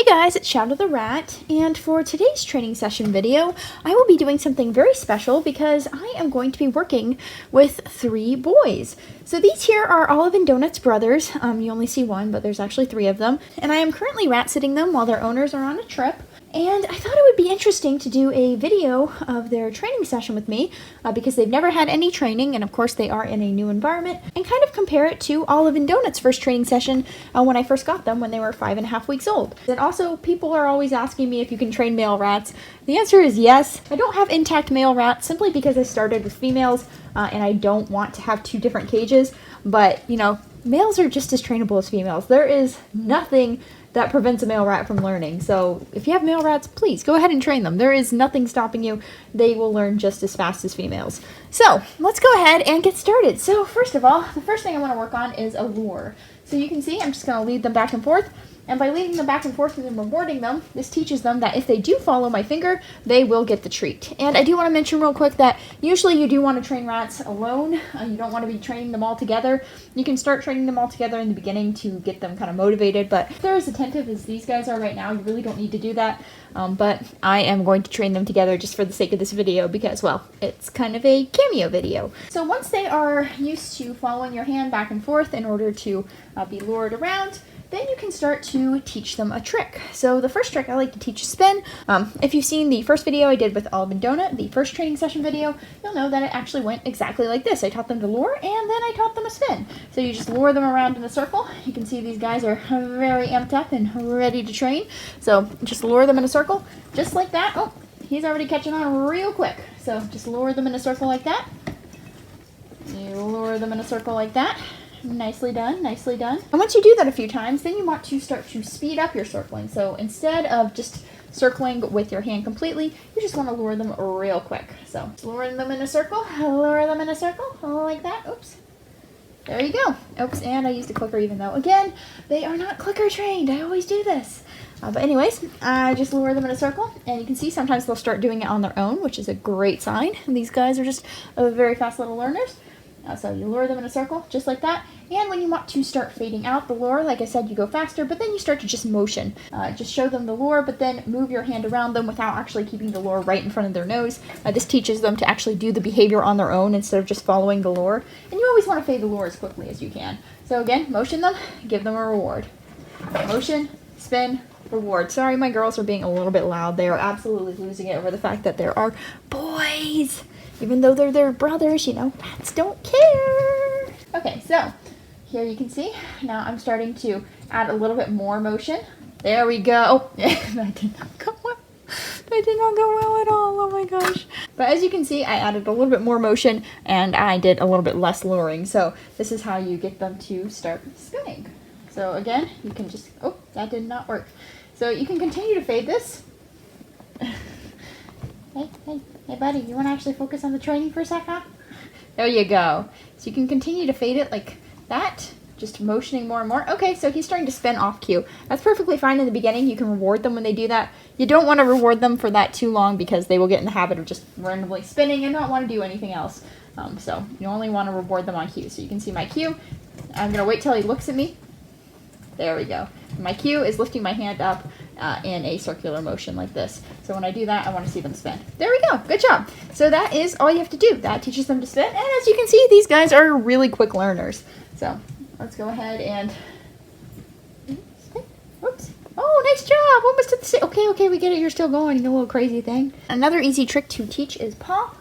guys, it's Shadow the Rat, and for today's training session video, I will be doing something very special because I am going to be working with 3 boys. So these here are Olive and Donut's brothers. You only see one, but there's actually 3 of them. And I am currently rat sitting them while their owners are on a trip. And I thought it would be interesting to do a video of their training session with me because they've never had any training, and of course they are in a new environment, and kind of compare it to Olive and Donut's first training session when I first got them when they were 5.5 weeks old. And also, people are always asking me if you can train male rats. The answer is yes. I don't have intact male rats simply because I started with females and I don't want to have 2 different cages, but you know, males are just as trainable as females. There is nothing that prevents a male rat from learning. So if you have male rats, please go ahead and train them. There is nothing stopping you. They will learn just as fast as females. So let's go ahead and get started. So first of all, the first thing I want to work on is a lure. So you can see I'm just going to lead them back and forth. And by leading them back and forth and rewarding them, this teaches them that if they do follow my finger, they will get the treat. And I do want to mention real quick that usually you do want to train rats alone. You don't want to be training them all together. You can start training them all together in the beginning to get them kind of motivated, but if they're as attentive as these guys are right now, you really don't need to do that. But I am going to train them together just for the sake of this video because, well, it's kind of a cameo video. So once they are used to following your hand back and forth in order to be lured around, then you can start to teach them a trick. So the first trick I like to teach is spin. If you've seen the first video I did with Olive and Donut, the first training session video, you'll know that it actually went exactly like this. I taught them to lure and then I taught them a spin. So you just lure them around in a circle. You can see these guys are very amped up and ready to train. So just lure them in a circle, just like that. Oh, he's already catching on real quick. So just lure them in a circle like that. You lure them in a circle like that. Nicely done, nicely done. And once you do that a few times, then you want to start to speed up your circling. So instead of just circling with your hand completely, you just want to lure them real quick. So lure them in a circle, lure them in a circle, like that. Oops. There you go. Oops, and I used a clicker even though, again, they are not clicker trained. I always do this. But anyways, I just lure them in a circle, and you can see sometimes they'll start doing it on their own, which is a great sign. And these guys are just very fast little learners. So you lure them in a circle, just like that. And when you want to start fading out the lure, like I said, you go faster, but then you start to just motion. Just show them the lure, but then move your hand around them without actually keeping the lure right in front of their nose. This teaches them to actually do the behavior on their own instead of just following the lure. And you always want to fade the lure as quickly as you can. So again, motion them, give them a reward. Motion, spin, reward. Sorry, my girls are being a little bit loud. They are absolutely losing it over the fact that there are boys. Even though they're their brothers, you know, rats don't care. Okay, so here you can see, now I'm starting to add a little bit more motion. There we go. Oh, that did not go well. That did not go well at all. Oh my gosh. But as you can see, I added a little bit more motion and I did a little bit less luring. So this is how you get them to start spinning. So again, you can just, oh, that did not work. So you can continue to fade this. Hey, buddy, you want to actually focus on the training for a sec, huh? There you go. So you can continue to fade it like that, just motioning more and more. Okay, so he's starting to spin off cue. That's perfectly fine in the beginning. You can reward them when they do that. You don't want to reward them for that too long because they will get in the habit of just randomly spinning and not want to do anything else. So you only want to reward them on cue. So you can see my cue. I'm going to wait till he looks at me. There we go. My cue is lifting my hand up in a circular motion like this. So when I do that, I want to see them spin. There we go. Good job. So that is all you have to do. That teaches them to spin. And as you can see, these guys are really quick learners. So let's go ahead and spin. Whoops. Oh, nice job. Almost at the same. Okay, we get it. You're still going, you little crazy thing. Another easy trick to teach is paw.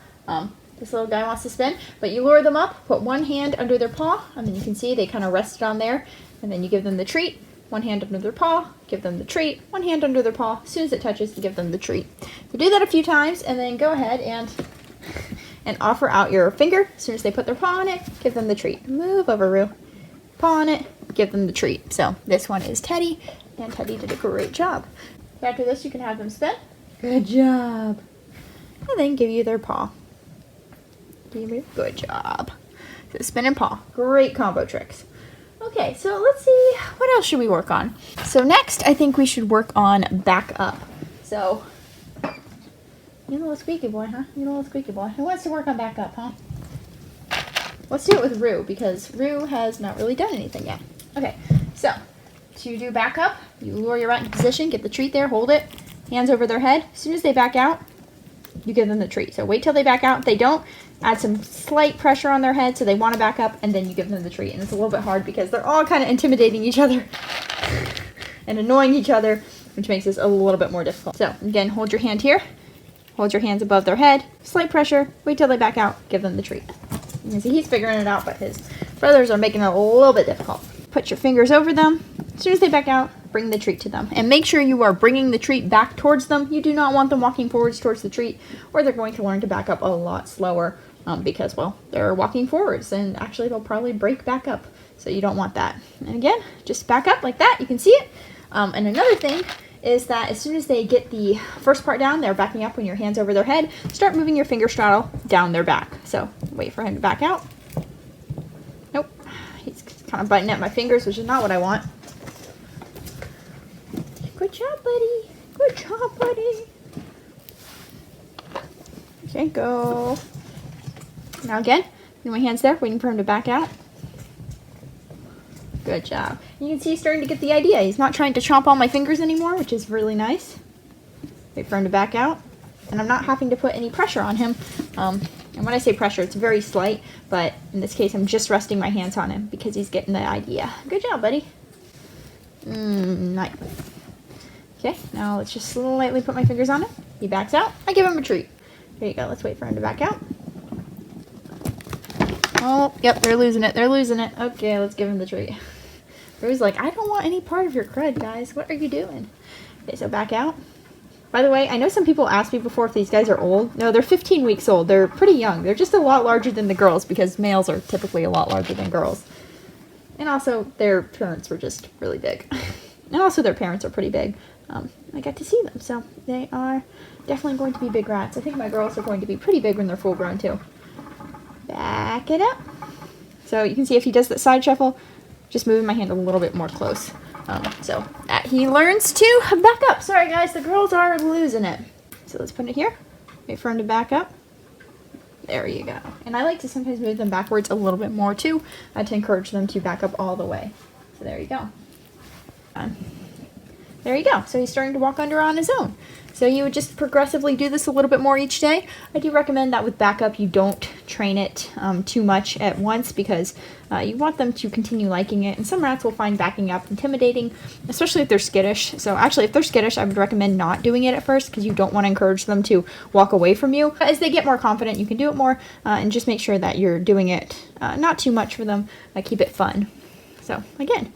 This little guy wants to spin, but you lure them up, put one hand under their paw, and then you can see they kind of rested on there. And then you give them the treat, one hand under their paw, give them the treat, one hand under their paw. As soon as it touches, you give them the treat. So do that a few times, and then go ahead and offer out your finger. As soon as they put their paw on it, give them the treat. Move over, Roo. Paw on it, give them the treat. So this one is Teddy, and Teddy did a great job. After this, you can have them spin. Good job. And then give you their paw. Good job. So spin and paw. Great combo tricks. Okay, so let's see, what else should we work on? So next, I think we should work on back up. So, you little squeaky boy, huh? You little squeaky boy. Who wants to work on back up, huh? Let's do it with Roo, because Roo has not really done anything yet. Okay, so to do backup, you lure your rat into position, get the treat there, hold it, hands over their head. As soon as they back out, you give them the treat. So wait till they back out. If they don't, add some slight pressure on their head so they want to back up, and then you give them the treat. And it's a little bit hard because they're all kind of intimidating each other and annoying each other, which makes this a little bit more difficult. So again, hold your hand here. Hold your hands above their head. Slight pressure. Wait till they back out. Give them the treat. You can see he's figuring it out, but his brothers are making it a little bit difficult. Put your fingers over them. As soon as they back out, bring the treat to them. And make sure you are bringing the treat back towards them. You do not want them walking forwards towards the treat, or they're going to learn to back up a lot slower because, well, they're walking forwards, and actually they'll probably break back up. So you don't want that. And again, just back up like that. You can see it. And another thing is that as soon as they get the first part down, they're backing up when your hand's over their head, start moving your finger straddle down their back. So wait for him to back out. Nope. He's kind of biting at my fingers, which is not what I want. Good job, buddy. Good job, buddy. Okay, go. Now again, my hand's there, waiting for him to back out. Good job. You can see he's starting to get the idea. He's not trying to chomp all my fingers anymore, which is really nice. Wait for him to back out. And I'm not having to put any pressure on him. And when I say pressure, it's very slight, but in this case, I'm just resting my hands on him because he's getting the idea. Good job, buddy. Nice. Okay, now let's just slightly put my fingers on him. He backs out. I give him a treat. There you go. Let's wait for him to back out. Oh, yep, they're losing it. They're losing it. Okay, let's give him the treat. Rue's like, I don't want any part of your crud, guys. What are you doing? Okay, so back out. By the way, I know some people asked me before if these guys are old. No, they're 15 weeks old. They're pretty young. They're just a lot larger than the girls because males are typically a lot larger than girls. And also, their parents were just really big. And also, their parents are pretty big. I got to see them, so they are definitely going to be big rats. I think my girls are going to be pretty big when they're full grown, too. Back it up. So you can see if he does that side shuffle, just moving my hand a little bit more close. So he learns to back up. Sorry guys, the girls are losing it. So let's put it here. Wait for him to back up. There you go. And I like to sometimes move them backwards a little bit more too, to encourage them to back up all the way. So there you go. There you go. So he's starting to walk under on his own. So you would just progressively do this a little bit more each day. I do recommend that with backup you don't train it too much at once because you want them to continue liking it. And some rats will find backing up intimidating, especially if they're skittish. So actually if they're skittish, I would recommend not doing it at first because you don't want to encourage them to walk away from you. But as they get more confident, you can do it more and just make sure that you're doing it not too much for them. Keep it fun. So again,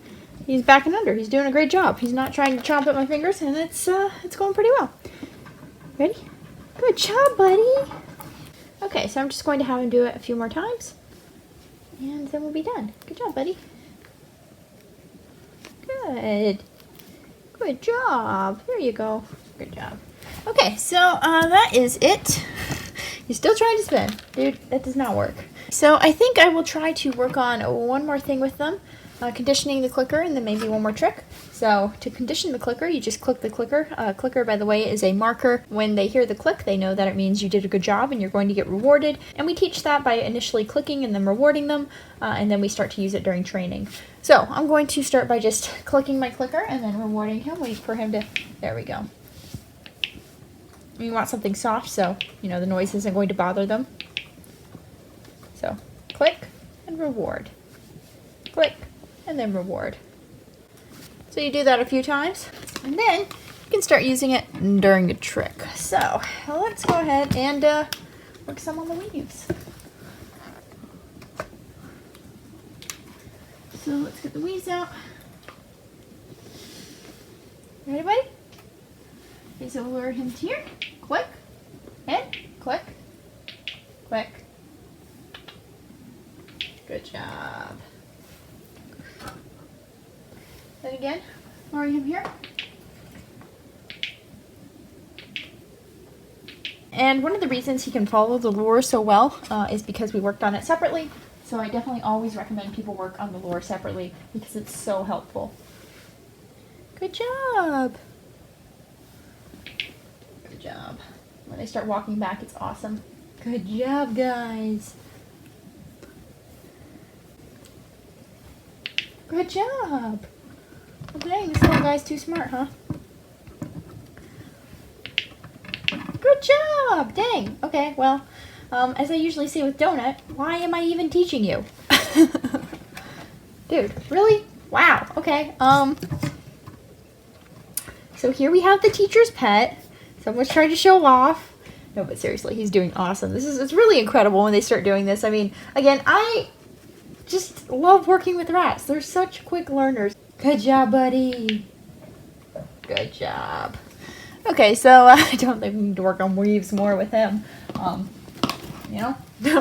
he's backing under. He's doing a great job. He's not trying to chomp at my fingers, and it's going pretty well. Ready? Good job, buddy. Okay, so I'm just going to have him do it a few more times, and then we'll be done. Good job, buddy. Good. Good job. There you go. Good job. Okay, so that is it. He's still trying to spin. Dude, that does not work. So I think I will try to work on one more thing with them. Conditioning the clicker, and then maybe one more trick. So to condition the clicker, you just click the clicker. Clicker, by the way, is a marker. When they hear the click, they know that it means you did a good job and you're going to get rewarded. And we teach that by initially clicking and then rewarding them, and then we start to use it during training. So I'm going to start by just clicking my clicker and then rewarding him. Wait for him to, there we go. You want something soft so, you know, the noise isn't going to bother them. So click and reward. Click and then reward. So you do that a few times, and then you can start using it during a trick. So let's go ahead and work some on the weaves. So let's get the weaves out. Ready, buddy? Okay, so we'll lure him to here. Click, and click, click. Good job. Then again, luring him here. And one of the reasons he can follow the lure so well is because we worked on it separately. So I definitely always recommend people work on the lure separately because it's so helpful. Good job. Good job. When they start walking back, it's awesome. Good job, guys. Good job. Well dang, this little guy's too smart, huh? Good job! Dang. Okay, well, as I usually say with Donut, why am I even teaching you? Dude, really? Wow. Okay. So here we have the teacher's pet. Someone's trying to show off. No, but seriously, he's doing awesome. It's really incredible when they start doing this. I mean, again, I just love working with rats. They're such quick learners. Good job, buddy. Good job. Okay, so I don't think we need to work on weaves more with him. You know?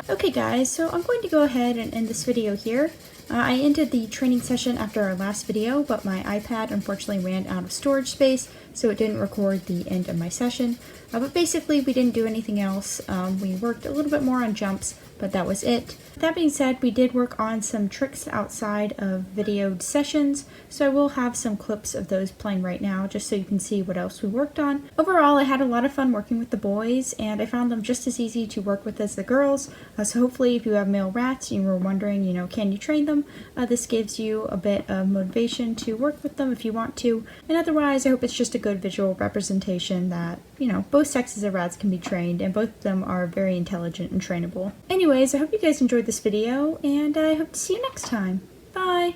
Okay, guys, so I'm going to go ahead and end this video here. I ended the training session after our last video, but my iPad unfortunately ran out of storage space, so it didn't record the end of my session. But basically, we didn't do anything else. We worked a little bit more on jumps, but that was it. That being said, we did work on some tricks outside of videoed sessions, so I will have some clips of those playing right now, just so you can see what else we worked on. Overall, I had a lot of fun working with the boys, and I found them just as easy to work with as the girls. So hopefully, if you have male rats and you were wondering, you know, can you train them, this gives you a bit of motivation to work with them if you want to. And otherwise, I hope it's just a good visual representation that, you know, both sexes of rats can be trained, and both of them are very intelligent and trainable. Anyways, I hope you guys enjoyed this video, and I hope to see you next time. Bye!